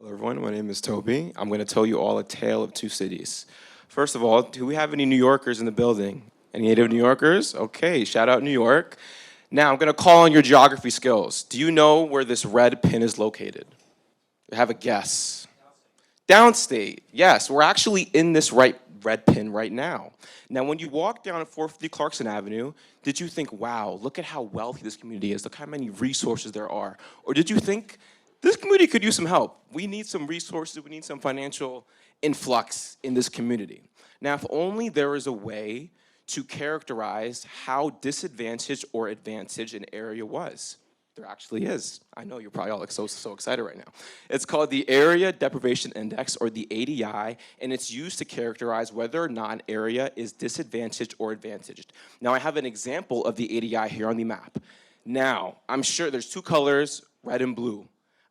Hello everyone, my name is Toby. I'm going to tell you all a tale of two cities. First of all, do we have any New Yorkers in the building? Any native New Yorkers? Okay, shout out New York. Now I'm going to call on your geography skills. Do you know where this red pin is located? Have a guess. Downstate. Yes, we're actually in this red pin right now. Now, when you walk down 450 Clarkson Avenue, did you think, wow, look at how wealthy this community is, look how many resources there are? Or did you think, this community could use some help. We need some resources, we need some financial influx in this community. Now, if only there was a way to characterize how disadvantaged or advantaged an area was. There actually is. I know you're probably all so excited right now. It's called the Area Deprivation Index, or the ADI, and it's used to characterize whether or not an area is disadvantaged or advantaged. Now, I have an example of the ADI here on the map. Now, I'm sure there's two colors, red and blue.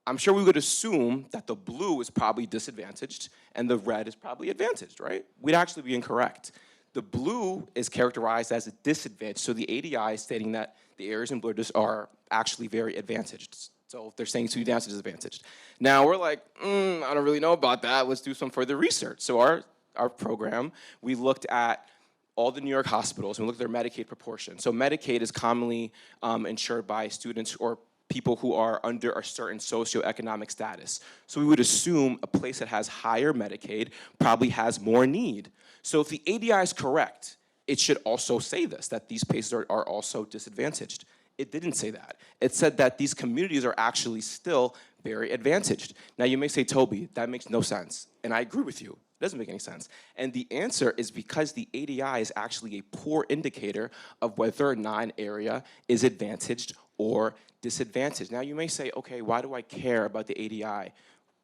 I'm sure we would assume that the blue is probably disadvantaged and the red is probably advantaged, right? We'd actually be incorrect. The blue is characterized as a disadvantage, so the ADI is stating that the areas in blue are actually very advantaged. So they're saying to advantaged is advantaged. Now we're like, I don't really know about that. Let's do some further research. So our program, we looked at all the New York hospitals and we looked at their Medicaid proportion. So Medicaid is commonly insured by students or people who are under a certain socioeconomic status. So we would assume a place that has higher Medicaid probably has more need. So if the ADI is correct, it should also say this, that these places are also disadvantaged. It didn't say that. It said that these communities are actually still very advantaged. Now you may say, Toby, that makes no sense. And I agree with you. It doesn't make any sense. And the answer is because the ADI is actually a poor indicator of whether or not an area is advantaged or disadvantaged. Now you may say, okay, why do I care about the ADI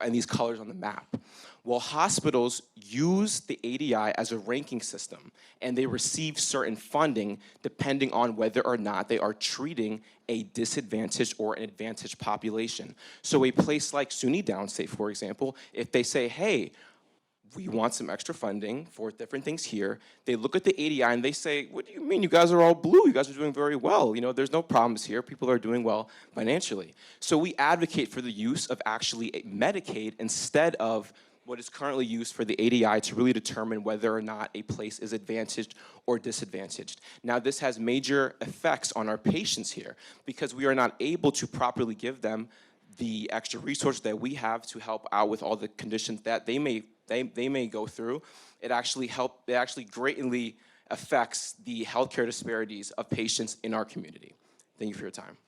and these colors on the map? Well, hospitals use the ADI as a ranking system, and they receive certain funding depending on whether or not they are treating a disadvantaged or an advantaged population. So a place like SUNY Downstate, for example, if they say, hey, we want some extra funding for different things here. They look at the ADI and they say, what do you mean? You guys are all blue. You guys are doing very well. You know, there's no problems here. People are doing well financially. So we advocate for the use of actually Medicaid instead of what is currently used for the ADI to really determine whether or not a place is advantaged or disadvantaged. Now, this has major effects on our patients here because we are not able to properly give them the extra resources that we have to help out with all the conditions that they may go through. It actually greatly affects the healthcare disparities of patients in our community. Thank you for your time.